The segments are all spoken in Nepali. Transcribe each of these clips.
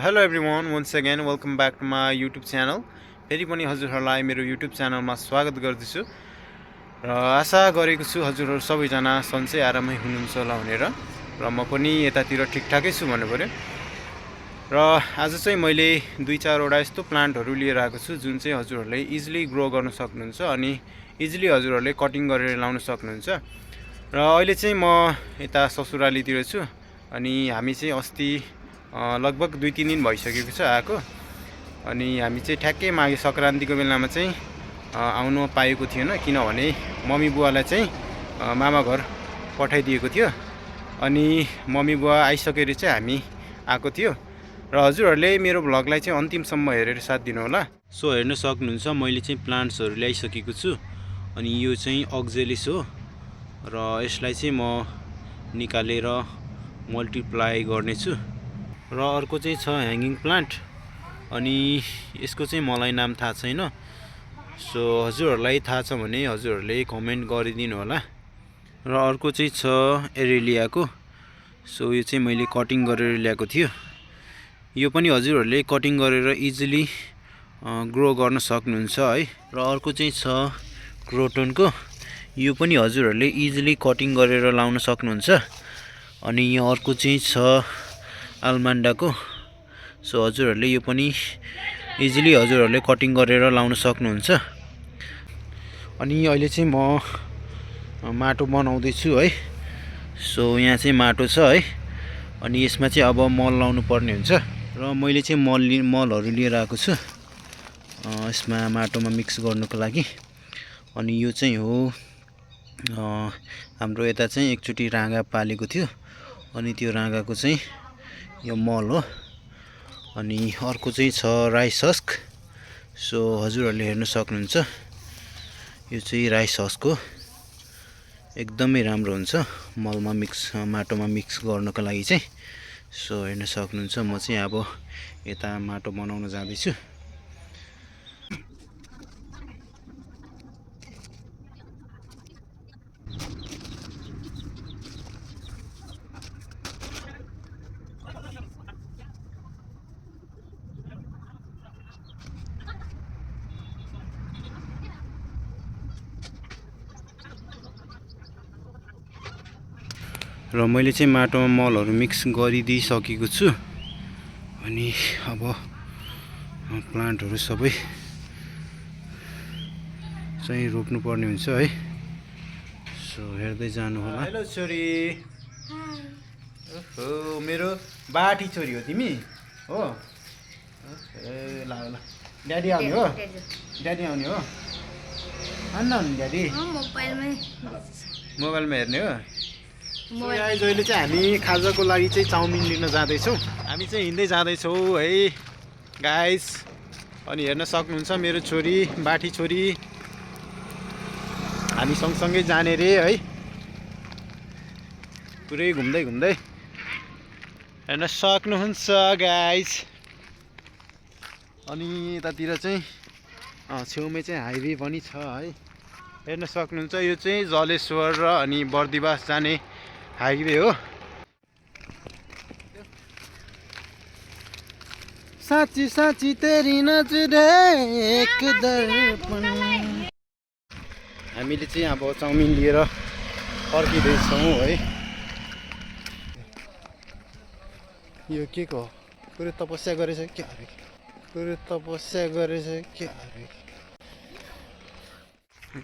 Hello everyone once again welcome back to my YouTube channel. फेरि पनि हजुरहरूलाई मेरो युट्युब च्यानलमा स्वागत गर्दछु र आशा गरेको छु हजुरहरू सबैजना सन्चै आरामै हुनुहुन्छ होला भनेर र म पनि यतातिर ठिकठाकै छु भन्नु पर्यो। र आज चाहिँ मैले 2-4वटा यस्तो प्लान्टहरू लिएर आएको छु जुन चाहिँ हजुरहरूले इजिली ग्रो गर्न सक्नुहुन्छ अनि इजिली हजुरहरूले कटिङ गरेर लाउन सक्नुहुन्छ। र अहिले चाहिँ म यता ससुरालीतिर छु अनि हामी चाहिँ अस्ति लगभग 2-3 दिन भइसकेको छ आएको। अनि हामी चाहिँ ठ्याक्कै माघे सङ्क्रान्तिको बेलामा चाहिँ आउनु पाएको थिएन किनभने मम्मी बुवालाई चाहिँ मामा घर पठाइदिएको थियो अनि मम्मी बुवा आइसकेर चाहिँ हामी आएको थियो। र हजुरहरूले मेरो भ्लगलाई चाहिँ अन्तिमसम्म हेरेर साथ दिनु होला। सो हेर्न सक्नुहुन्छ मैले चाहिँ प्लान्ट्सहरू ल्याइसकेको छु अनि यो चाहिँ अक्जेलिस हो र यसलाई चाहिँ म निकालेर मल्टिप्लाई गर्नेछु। र अर्को चाहिँ छ ह्याङ्गिङ प्लान्ट अनि यसको चाहिँ मलाई नाम थाहा छैन। सो हजुरहरूलाई थाहा छ भने हजुरहरूले कमेन्ट गरिदिनु होला। र अर्को चाहिँ छ एरेलियाको। सो यो चाहिँ मैले कटिङ गरेर ल्याएको थियो। यो पनि हजुरहरूले कटिङ गरेर इजिली ग्रो गर्न सक्नुहुन्छ है। र अर्को चाहिँ छ क्रोटनको। यो पनि हजुरहरूले इजिली कटिङ गरेर लाउन सक्नुहुन्छ। अनि यो अर्को चाहिँ छ आल्मान्डाको। सो हजुरहरूले यो पनि इजिली हजुरहरूले कटिङ गरेर लाउन सक्नुहुन्छ। अनि अहिले चाहिँ म माटो बनाउँदैछु है। सो यहाँ चाहिँ माटो छ है अनि यसमा चाहिँ अब मल लाउनु पर्ने हुन्छ र मैले चाहिँ मलहरू लिएर आएको छु यसमा माटोमा मिक्स गर्नुको लागि। अनि यो चाहिँ हो हाम्रो यता चाहिँ एकचोटि राँगा पालेको थियो अनि त्यो राँगाको चाहिँ यो मल हो। अनि अर्को चाहिँ छ राइस हस्क। सो हजुरहरूले हेर्न सक्नुहुन्छ यो चाहिँ राइस हस्क हो। एकदमै राम्रो हुन्छ माटोमा मिक्स गर्नको लागि चाहिँ। सो हेर्न सक्नुहुन्छ म चाहिँ अब यता माटो बनाउन जाँदैछु। र मैले चाहिँ माटोमा मलहरू मिक्स गरिदिइसकेको छु अनि अब प्लान्टहरू सबै चाहिँ रोप्नुपर्ने हुन्छ है। सो हेर्दै जानु होला। हेलो छोरी। ओहो मेरो बाठी छोरी हो तिमी हो। ए ल ल ड्याडी आउने हो ड्याडी आउने हो आउनु ड्याडी मोबाइलमा हेर्ने हो। अहिले चाहिँ हामी खाजाको लागि चाहिँ चाउमिन लिन जाँदैछौँ। हामी चाहिँ हिँड्दै जाँदैछौँ है गाइस। अनि हेर्न सक्नुहुन्छ मेरो छोरी बाठी छोरी हामी सँगसँगै जाने रे है पुरै घुम्दै घुम्दै हेर्न सक्नुहुन्छ गाइस। अनि यतातिर चाहिँ छेउमै चाहिँ हाइवे पनि छ है हेर्न सक्नुहुन्छ। यो चाहिँ जलेश्वर र अनि बर्दिवास जाने हाइवे हो। साँची साँची तेरी नजर एक दर्पण। हामीले चाहिँ अब चाउमिन लिएर फर्किँदैछौँ है। यो के को पुरै तपस्या गरेछ क्या अरे पुरै तपस्या गरेछ क्या अरे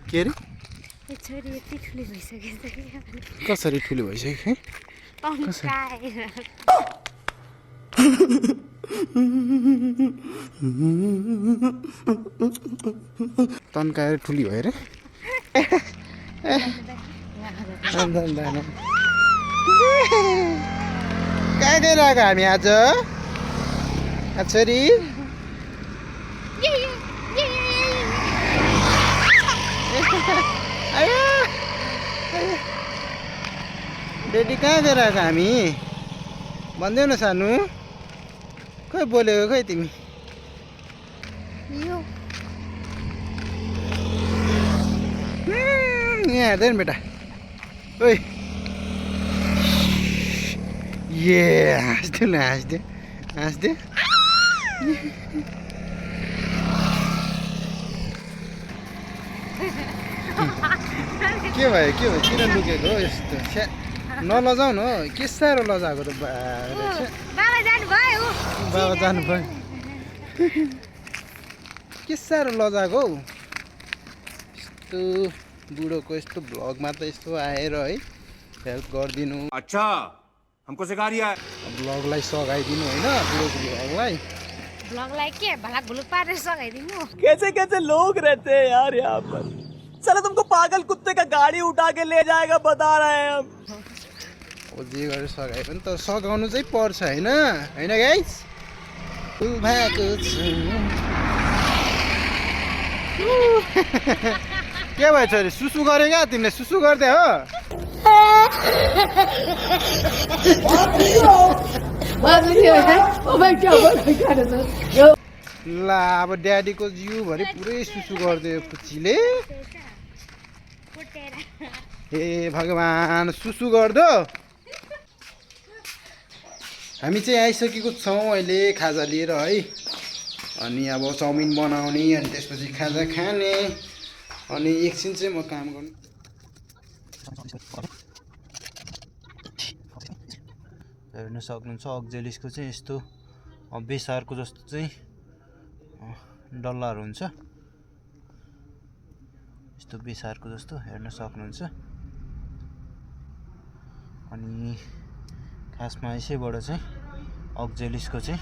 के अरे छोरी यति ठुली भइसकेछ। कसरी ठुलो भइसक्यो तन्काएर ठुली भयो रे। कहाँ गइरहेको हामी आज छोरी। डेडी कहाँ गइरहेको हामी भन्देऊ न सानो। खोइ बोलेको खोइ तिमी यहाँ हेर्दैन बेटा ओइ ये हाँस्दै हाँस्दै के भयो किन लुकेको हो यस्तो छ्या नलजाउ न हो के साह्रो लजाएको त बाबा जानुभयो बाबा जानुभयो के साह्रो लजाएको हौ यस्तो बुढोको यस्तो भ्लगमा त यस्तो आएर है हेल्प गरिदिनु अच्छा हमको सिखा रिया है भ्लगलाई सघाइदिनु होइन बुढोको भ्लगलाई ब्लगलाई के भलाक भुलुक पारेर सघाइदिनु कैसे कैसे लोग रहते हैं यार यहाँ पर। चलो तुमको पागल कुत्ते का गाड़ी उठा के ले जाएगा बता रहे हैं हम। अब जे गरेर सघाए पनि तर सघाउनु चाहिँ पर्छ होइन होइन गाइस भएको छु के भएछ अरे सुसु गरे क्या तिमीले सुसु गर्दै हो ला अब ड्याडीको जिउभरि पुरै सुसु गरिदियो पुच्चीले हे भगवान् सुसु गर्दो हामी चाहिँ आइसकेको छौँ अहिले खाजा लिएर है अनि अब चाउमिन बनाउने अनि त्यसपछि खाजा खाने अनि एकछिन चाहिँ म काम गर्नु हेर्न सक्नुहुन्छ अक्जेलिसको चाहिँ यस्तो बेसारको जस्तो चाहिँ डल्लाहरू हुन्छ यस्तो बेसारको जस्तो हेर्न सक्नुहुन्छ अनि खासमा यसैबाट चाहिँ अक्जेलिसको चाहिँ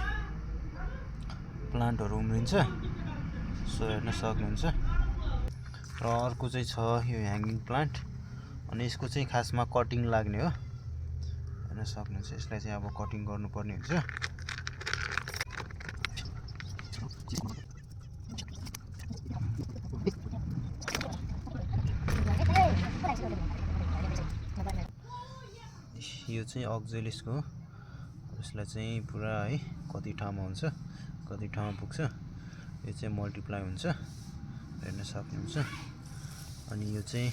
प्लान्टहरू उम्रिन्छ सो हेर्न सक्नुहुन्छ र अर्को चाहिँ छ यो ह्याङ्गिङ प्लान्ट अनि यसको चाहिँ खासमा कटिङ लाग्ने हो हेर्न सक्नुहुन्छ यसलाई चाहिँ अब कटिङ गर्नुपर्ने हुन्छ यो चाहिँ अक्जेलिसको हो यसलाई चाहिँ पुरा है कति ठाउँमा हुन्छ कति ठाउँमा पुग्छ यो चाहिँ मल्टिप्लाई हुन्छ हेर्न सक्नुहुन्छ अनि यो चाहिँ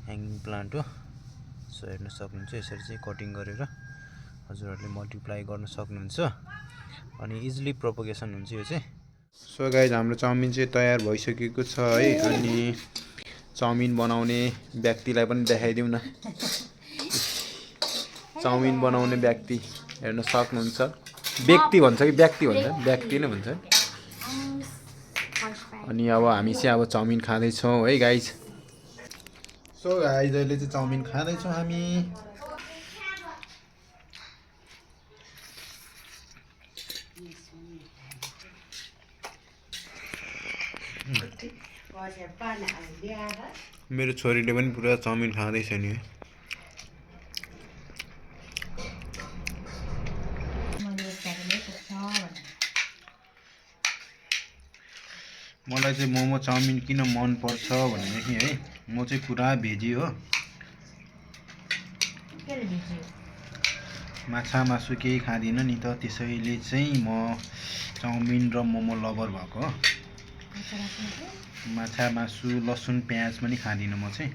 ह्याङ्गिङ प्लान्ट हो सो हेर्न सक्नुहुन्छ यसरी चाहिँ कटिङ गरेर हजुरहरूले मल्टिप्लाई गर्न सक्नुहुन्छ अनि इजिली प्रोपगेसन हुन्छ यो चाहिँ सो गाइज हाम्रो चाउमिन चाहिँ तयार भइसकेको छ है अनि चाउमिन बनाउने व्यक्तिलाई पनि देखाइदिउँ न चाउमिन बनाउने व्यक्ति हेर्न सक्नुहुन्छ व्यक्ति भन्छ कि व्यक्ति भन्छ व्यक्ति नै भन्छ अनि अब हामी चाहिँ अब चाउमिन खाँदैछौँ है गाइज सो गाइज अहिले चाहिँ चाउमिन खाँदैछौँ हामी मेरो छोरीले पनि पुरा चाउमिन खाँदैछ नि मलाई चाहिँ मोमो चाउमिन किन मन पर्छ भनेदेखि है म चाहिँ पुरा भेजी हो माछा मासु केही खाँदिनँ नि त त्यसैले चाहिँ म चाउमिन र मोमो लभर भएको हो माछा मासु लसुन प्याज पनि खाँदिनँ म चाहिँ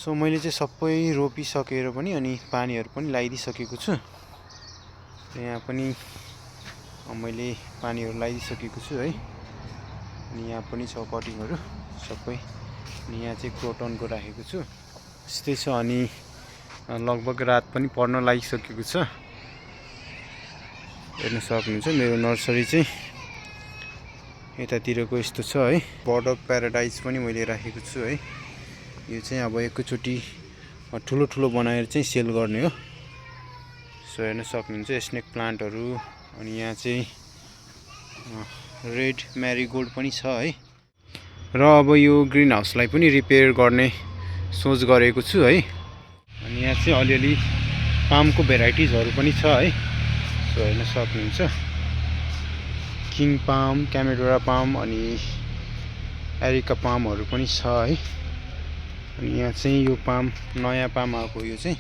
सो मैले चाहिँ सबै रोपिसकेर पनि अनि पानीहरू पनि लगाइदिइसकेको छु। यहाँ पनि मैले पानीहरू लगाइदिइसकेको छु है। अनि यहाँ पनि छ कटिङहरू सबै। अनि यहाँ चाहिँ क्रोटनको राखेको छु यस्तै छ। अनि लगभग रात पनि पर्न लागिसकेको छ। हेर्न सक्नुहुन्छ मेरो नर्सरी चाहिँ यतातिरको यस्तो छ है। बर्ड अफ प्याराडाइज पनि मैले राखेको छु है। यो चाहिँ अब एकैचोटि ठुलो ठुलो बनाएर चाहिँ सेल गर्ने हो। सो हेर्न सक्नुहुन्छ स्नेक प्लान्टहरू। अनि यहाँ चाहिँ रेड म्यारिगोल्ड पनि छ है। र अब यो ग्रिन हाउसलाई पनि रिपेयर गर्ने सोच गरेको छु है। अनि यहाँ चाहिँ अलिअलि पामको भेराइटिजहरू पनि छ है। सो हेर्न सक्नुहुन्छ किङ पाम, क्यामेडोरा पाम अनि एरिका पामहरू पनि छ है। अनि यहाँ चाहिँ यो पाम नयाँ पाम आएको यो चाहिँ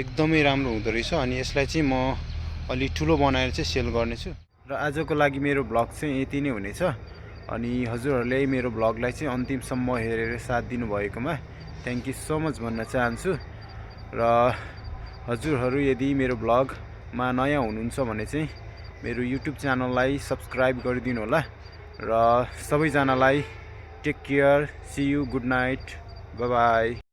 एकदमै राम्रो हुँदो रहेछ। अनि यसलाई चाहिँ म अलि ठुलो बनाएर चाहिँ सेल गर्नेछु। र आजको लागि मेरो भ्लग चाहिँ यति नै हुनेछ। अनि हजुरहरूले मेरो भ्लगलाई चाहिँ अन्तिमसम्म हेरेर साथ दिनुभएकोमा थ्याङ्क यू सो मच भन्न चाहन्छु। र हजुरहरू यदि मेरो भ्लगमा नयाँ हुनुहुन्छ भने चाहिँ मेरो युट्युब च्यानललाई सब्सक्राइब गरिदिनु होला। र सबैजनालाई take care, see you, good night, bye by.